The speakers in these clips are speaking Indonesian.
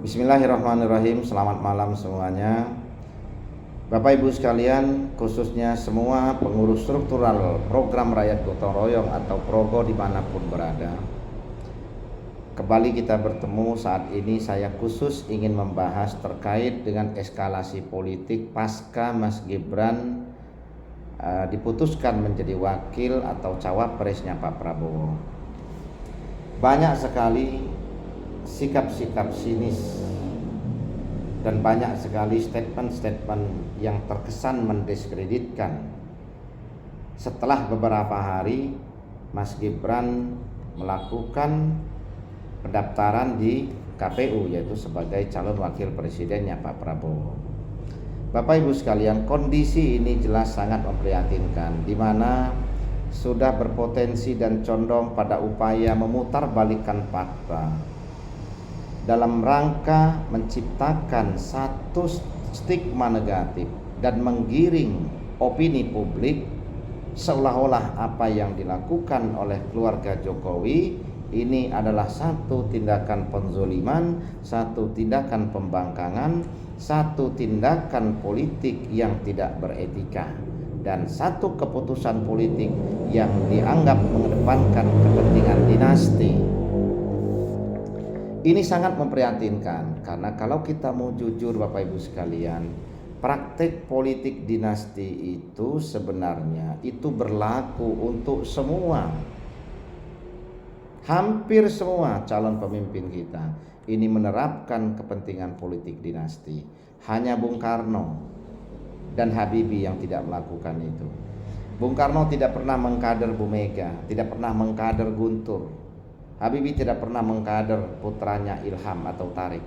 Bismillahirrahmanirrahim. Selamat malam semuanya. Bapak Ibu sekalian, khususnya semua pengurus struktural program Rakyat Gotong Royong atau Progo dimanapun berada. Kembali kita bertemu saat ini. Saya khusus ingin membahas terkait dengan eskalasi politik pasca Mas Gibran diputuskan menjadi wakil atau cawapresnya Pak Prabowo. Banyak sekali sikap-sikap sinis dan banyak sekali statement-statement yang terkesan mendiskreditkan. Setelah beberapa hari Mas Gibran melakukan pendaftaran di KPU, yaitu sebagai calon wakil presidennya Pak Prabowo. Bapak Ibu sekalian, kondisi ini jelas sangat memprihatinkan, di mana sudah berpotensi dan condong pada upaya memutarbalikkan fakta dalam rangka menciptakan satu stigma negatif dan menggiring opini publik seolah-olah apa yang dilakukan oleh keluarga Jokowi ini adalah satu tindakan penzoliman, satu tindakan pembangkangan, satu tindakan politik yang tidak beretika, dan satu keputusan politik yang dianggap mengedepankan kepentingan dinasti. Ini sangat memprihatinkan, karena kalau kita mau jujur Bapak Ibu sekalian, praktek politik dinasti itu sebenarnya itu berlaku untuk semua. Hampir semua calon pemimpin kita ini menerapkan kepentingan politik dinasti. Hanya Bung Karno dan Habibie yang tidak melakukan itu. Bung Karno tidak pernah mengkader Bu Mega, tidak pernah mengkader Guntur. Habibie tidak pernah mengkader putranya Ilham atau Tarik.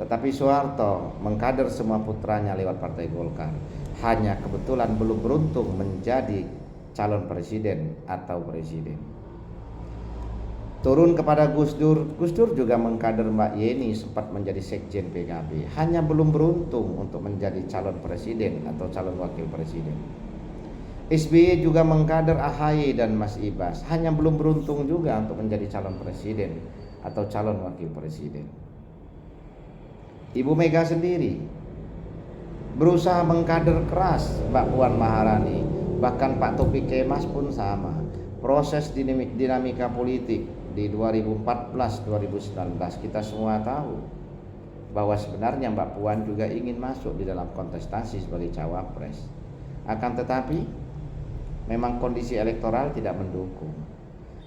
Tetapi Soeharto mengkader semua putranya lewat Partai Golkar. Hanya kebetulan belum beruntung menjadi calon presiden atau presiden. Turun kepada Gus Dur. Gus Dur juga mengkader Mbak Yeni, sempat menjadi sekjen PKB. Hanya belum beruntung untuk menjadi calon presiden atau calon wakil presiden. SBY juga mengkader AHY dan Mas Ibas, hanya belum beruntung juga untuk menjadi calon presiden atau calon wakil presiden. Ibu Mega sendiri berusaha mengkader keras Mbak Puan Maharani, bahkan Pak Taufik Kemas pun sama. Proses dinamika politik di 2014-2019 kita semua tahu bahwa sebenarnya Mbak Puan juga ingin masuk di dalam kontestasi sebagai cawapres. Akan tetapi memang kondisi elektoral tidak mendukung.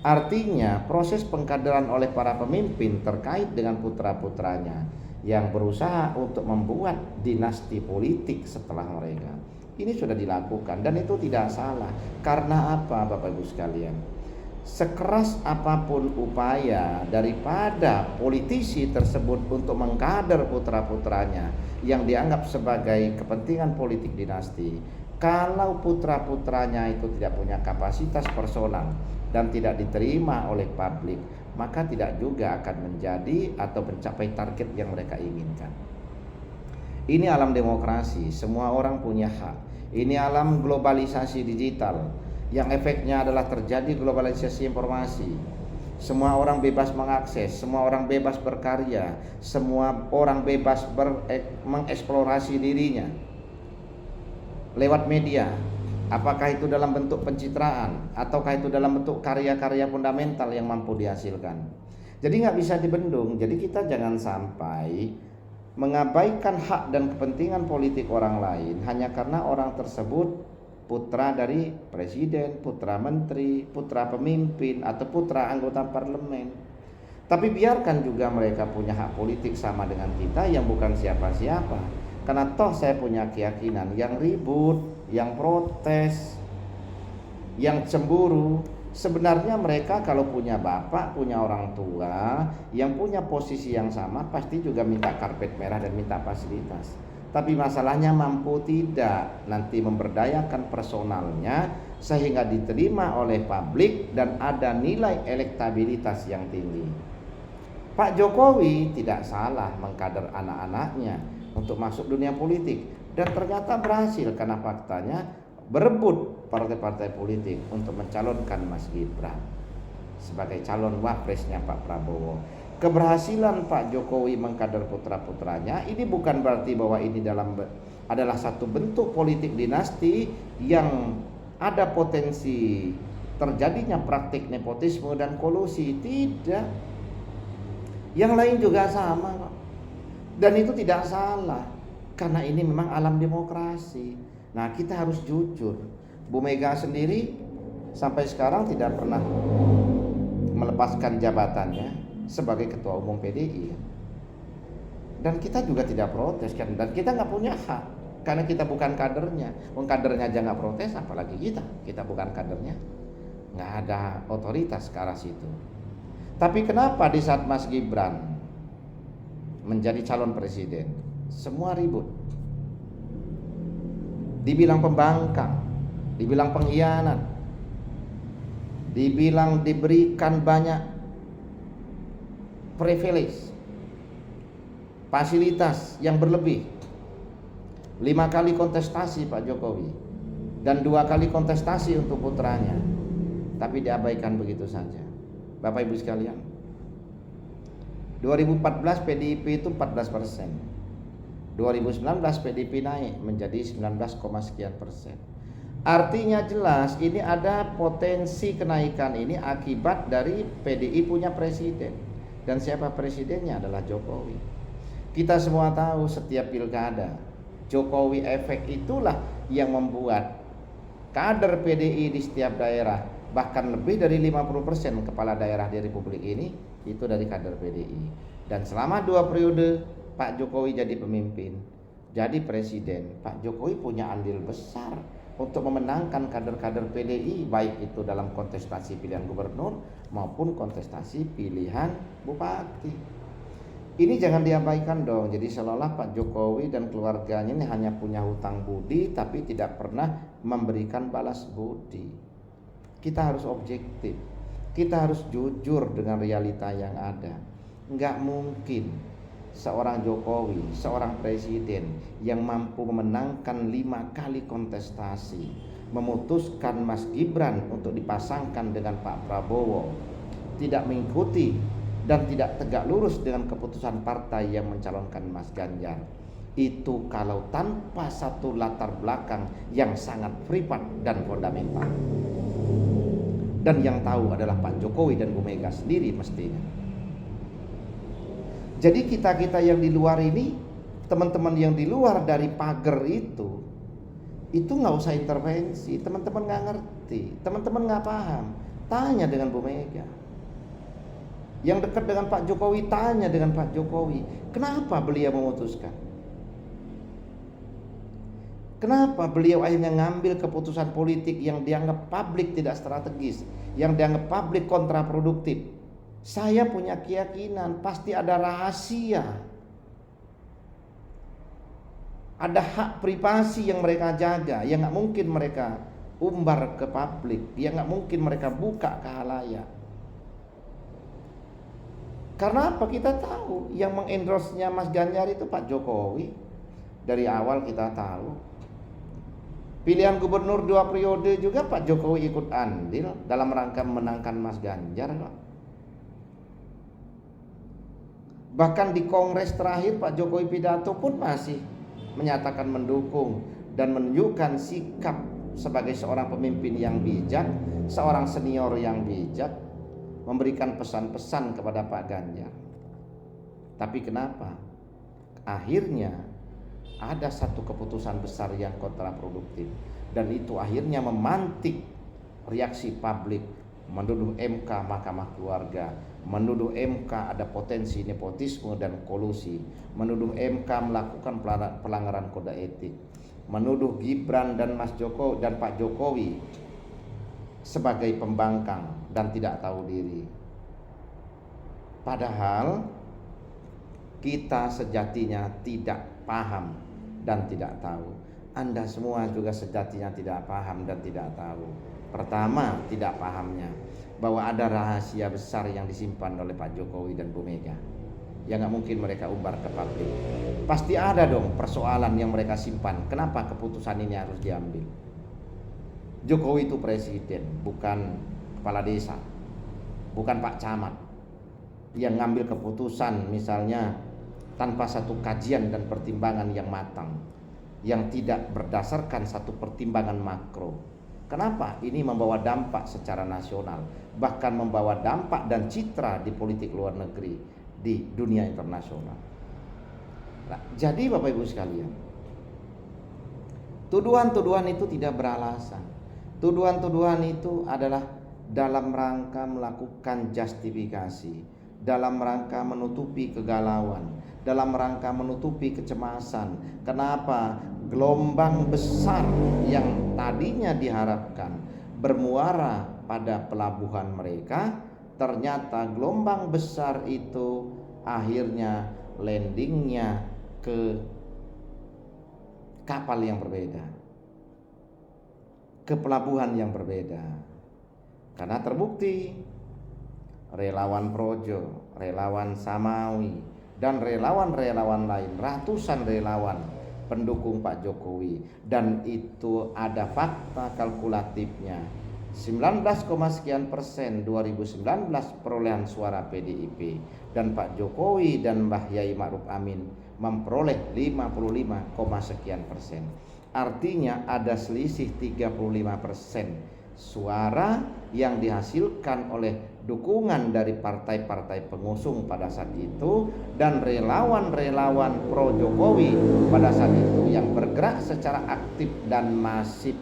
Artinya proses pengkaderan oleh para pemimpin terkait dengan putra-putranya yang berusaha untuk membuat dinasti politik setelah mereka, ini sudah dilakukan, dan itu tidak salah. Karena apa Bapak Ibu sekalian? Sekeras apapun upaya daripada politisi tersebut untuk mengkader putra-putranya yang dianggap sebagai kepentingan politik dinasti, kalau putra-putranya itu tidak punya kapasitas personal dan tidak diterima oleh publik, maka tidak juga akan menjadi atau mencapai target yang mereka inginkan. Ini alam demokrasi, semua orang punya hak. Ini alam globalisasi digital yang efeknya adalah terjadi globalisasi informasi. Semua orang bebas mengakses, semua orang bebas berkarya, semua orang bebas mengeksplorasi dirinya lewat media, apakah itu dalam bentuk pencitraan ataukah itu dalam bentuk karya-karya fundamental yang mampu dihasilkan. Jadi nggak bisa dibendung. Jadi kita jangan sampai mengabaikan hak dan kepentingan politik orang lain hanya karena orang tersebut putra dari presiden, putra menteri, putra pemimpin, atau putra anggota parlemen. Tapi biarkan juga mereka punya hak politik sama dengan kita yang bukan siapa-siapa. Karena toh saya punya keyakinan yang ribut, yang protes, yang cemburu, sebenarnya mereka kalau punya bapak, punya orang tua yang punya posisi yang sama, pasti juga minta karpet merah dan minta fasilitas. Tapi masalahnya mampu tidak nanti memberdayakan personalnya sehingga diterima oleh publik dan ada nilai elektabilitas yang tinggi. Pak Jokowi tidak salah mengkader anak-anaknya untuk masuk dunia politik, dan ternyata berhasil karena faktanya berebut partai-partai politik untuk mencalonkan Mas Gibran sebagai calon wapresnya Pak Prabowo. Keberhasilan Pak Jokowi mengkader putra-putranya ini bukan berarti bahwa ini adalah satu bentuk politik dinasti yang ada potensi terjadinya praktik nepotisme dan kolusi. Tidak. Yang lain juga sama kok. Dan itu tidak salah, karena ini memang alam demokrasi. Nah, kita harus jujur. Bu Mega sendiri sampai sekarang tidak pernah melepaskan jabatannya sebagai ketua umum PDI. Dan kita juga tidak protes kan, dan kita nggak punya hak karena kita bukan kadernya. Kadernya aja nggak protes, apalagi kita bukan kadernya, nggak ada otoritas ke arah situ. Tapi kenapa di saat Mas Gibran menjadi calon presiden semua ribut, dibilang pembangkang, dibilang pengkhianat, dibilang diberikan banyak privilege, fasilitas yang berlebih. 5 kali kontestasi Pak Jokowi dan 2 kali kontestasi untuk putranya, tapi diabaikan begitu saja. Bapak Ibu sekalian, 2014 PDIP itu 14%, 2019 PDIP naik menjadi 19, sekian persen. Artinya jelas ini ada potensi kenaikan ini akibat dari PDI punya presiden, dan siapa presidennya adalah Jokowi. Kita semua tahu setiap pilkada Jokowi efek itulah yang membuat kader PDI di setiap daerah, bahkan lebih dari 50% kepala daerah di Republik ini itu dari kader PDI. Dan selama 2 periode Pak Jokowi jadi pemimpin, jadi presiden, Pak Jokowi punya andil besar untuk memenangkan kader-kader PDI, baik itu dalam kontestasi pilihan gubernur maupun kontestasi pilihan bupati. Ini jangan diabaikan dong. Jadi seolah-olah Pak Jokowi dan keluarganya ini hanya punya hutang budi tapi tidak pernah memberikan balas budi. Kita harus objektif, kita harus jujur dengan realita yang ada. Enggak mungkin seorang Jokowi, seorang presiden yang mampu memenangkan 5 kali kontestasi, memutuskan Mas Gibran untuk dipasangkan dengan Pak Prabowo, tidak mengikuti dan tidak tegak lurus dengan keputusan partai yang mencalonkan Mas Ganjar. Itu kalau tanpa satu latar belakang yang sangat privat dan fundamental. Dan yang tahu adalah Pak Jokowi dan Bu Mega sendiri mestinya. Jadi kita-kita yang di luar ini, teman-teman yang di luar dari pagar itu nggak usah intervensi. Teman-teman nggak ngerti, teman-teman nggak paham, tanya dengan Bu Mega. Yang dekat dengan Pak Jokowi, tanya dengan Pak Jokowi, kenapa beliau memutuskan? Kenapa beliau akhirnya ngambil keputusan politik yang dianggap publik tidak strategis, yang dianggap publik kontraproduktif? Saya punya keyakinan pasti ada rahasia, ada hak privasi yang mereka jaga, yang nggak mungkin mereka umbar ke publik, yang nggak mungkin mereka buka ke halayak. Karena apa? Kita tahu yang mengendorse-nya Mas Ganjar itu Pak Jokowi. Dari awal kita tahu. Pilihan gubernur 2 periode juga Pak Jokowi ikut andil dalam rangka memenangkan Mas Ganjar. Bahkan di kongres terakhir Pak Jokowi pidato pun masih menyatakan mendukung dan menunjukkan sikap sebagai seorang pemimpin yang bijak, seorang senior yang bijak, memberikan pesan-pesan kepada Pak Ganjar. Tapi kenapa akhirnya ada satu keputusan besar yang kontraproduktif, dan itu akhirnya memantik reaksi publik, menuduh MK, Mahkamah Keluarga, menuduh MK ada potensi nepotisme dan kolusi, menuduh MK melakukan pelanggaran kode etik, menuduh Gibran dan Mas Jokowi dan Pak Jokowi sebagai pembangkang dan tidak tahu diri. Padahal kita sejatinya tidak paham dan tidak tahu. Anda semua juga sejatinya tidak paham dan tidak tahu. Pertama, tidak pahamnya bahwa ada rahasia besar yang disimpan oleh Pak Jokowi dan Bu Mega yang gak mungkin mereka umbar ke publik. Pasti ada dong persoalan yang mereka simpan. Kenapa keputusan ini harus diambil? Jokowi itu presiden, bukan kepala desa, bukan Pak Camat. yang ngambil keputusan misalnya tanpa satu kajian dan pertimbangan yang matang, yang tidak berdasarkan satu pertimbangan makro. Kenapa? Ini membawa dampak secara nasional, bahkan membawa dampak dan citra di politik luar negeri, di dunia internasional. Nah, jadi Bapak Ibu sekalian, tuduhan-tuduhan itu tidak beralasan. Tuduhan-tuduhan itu adalah dalam rangka melakukan justifikasi, dalam rangka menutupi kegalauan, dalam rangka menutupi kecemasan. Kenapa gelombang besar yang tadinya diharapkan bermuara pada pelabuhan mereka, ternyata gelombang besar itu akhirnya landingnya ke kapal yang berbeda, ke pelabuhan yang berbeda. Karena terbukti relawan Projo, relawan Samawi, dan relawan-relawan lain, ratusan relawan pendukung Pak Jokowi, dan itu ada fakta kalkulatifnya. 19, sekian persen 2019 perolehan suara PDIP, dan Pak Jokowi dan Mbah Yai Ma'ruf Amin memperoleh 55, sekian persen. Artinya ada selisih 35% suara yang dihasilkan oleh dukungan dari partai-partai pengusung pada saat itu dan relawan-relawan pro Jokowi pada saat itu yang bergerak secara aktif dan masif.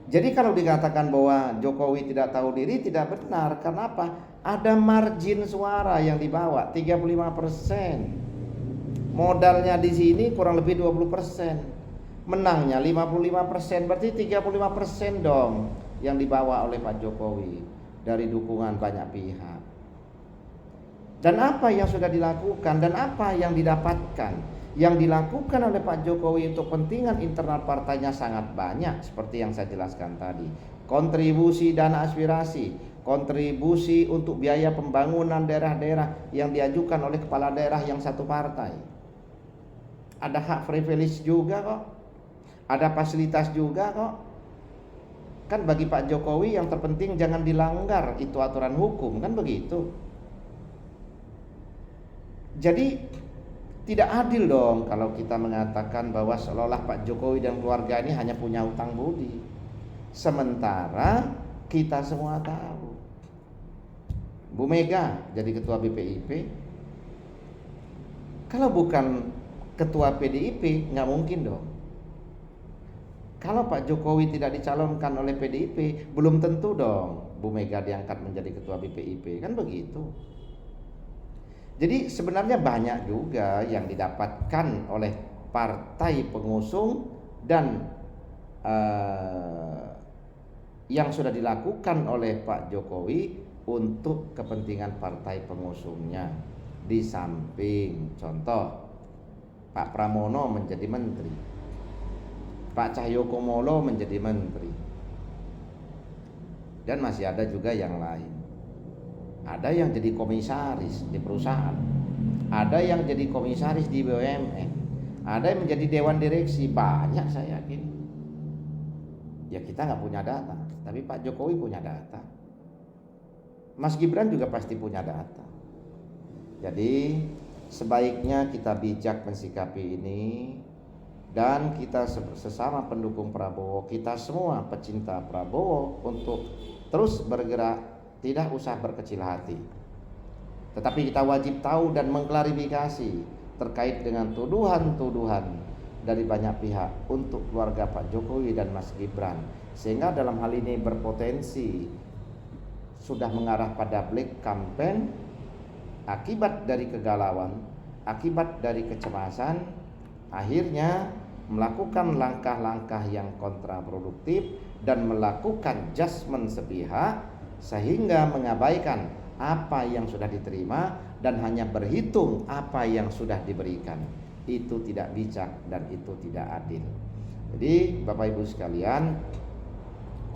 Jadi kalau dikatakan bahwa Jokowi tidak tahu diri, tidak benar. Kenapa? Ada margin suara yang dibawa 35%. Modalnya di sini kurang lebih 20%. Menangnya 55%, berarti 35% dong yang dibawa oleh Pak Jokowi dari dukungan banyak pihak. Dan apa yang sudah dilakukan dan apa yang didapatkan? Yang dilakukan oleh Pak Jokowi untuk kepentingan internal partainya sangat banyak, seperti yang saya jelaskan tadi. Kontribusi dana aspirasi, kontribusi untuk biaya pembangunan daerah-daerah yang diajukan oleh kepala daerah yang satu partai. Ada hak privilege juga kok, ada fasilitas juga kok. Kan bagi Pak Jokowi yang terpenting jangan dilanggar itu aturan hukum, kan begitu. Jadi tidak adil dong kalau kita mengatakan bahwa seolah-olah Pak Jokowi dan keluarga ini hanya punya hutang budi. Sementara kita semua tahu Bu Mega jadi ketua BPIP. Kalau bukan ketua PDIP nggak mungkin dong. Kalau Pak Jokowi tidak dicalonkan oleh PDIP, belum tentu dong Bu Mega diangkat menjadi ketua BPIP, kan begitu. Jadi sebenarnya banyak juga yang didapatkan oleh partai pengusung dan yang sudah dilakukan oleh Pak Jokowi untuk kepentingan partai pengusungnya. Di samping contoh Pak Pramono menjadi menteri, Pak Cahyokumolo menjadi menteri, dan masih ada juga yang lain. Ada yang jadi komisaris di perusahaan, ada yang jadi komisaris di BUMN, ada yang menjadi dewan direksi, banyak saya yakin. Ya kita nggak punya data, tapi Pak Jokowi punya data. Mas Gibran juga pasti punya data. Jadi sebaiknya kita bijak mensikapi ini, dan kita sesama pendukung Prabowo, kita semua pecinta Prabowo untuk terus bergerak. Tidak usah berkecil hati, tetapi kita wajib tahu dan mengklarifikasi terkait dengan tuduhan-tuduhan dari banyak pihak untuk keluarga Pak Jokowi dan Mas Gibran, sehingga dalam hal ini berpotensi sudah mengarah pada black campaign akibat dari kegalauan, akibat dari kecemasan, akhirnya melakukan langkah-langkah yang kontraproduktif dan melakukan judgement sepihak, sehingga mengabaikan apa yang sudah diterima dan hanya berhitung apa yang sudah diberikan. Itu tidak bijak dan itu tidak adil. Jadi Bapak Ibu sekalian,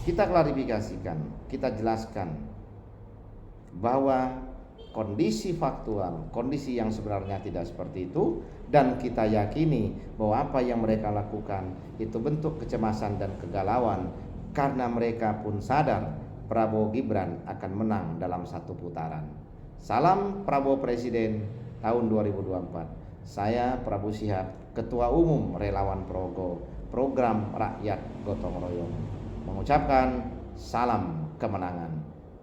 kita klarifikasikan, kita jelaskan bahwa kondisi faktual, kondisi yang sebenarnya tidak seperti itu, dan kita yakini bahwa apa yang mereka lakukan itu bentuk kecemasan dan kegalauan karena mereka pun sadar Prabowo Gibran akan menang dalam satu putaran. Salam Prabowo Presiden tahun 2024. Saya Prabu Shihab, Ketua Umum Relawan Progo, Program Rakyat Gotong Royong, mengucapkan salam kemenangan.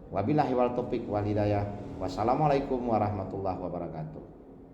Wabillahi wal taufiq wal hidayah. Wassalamualaikum warahmatullahi wabarakatuh.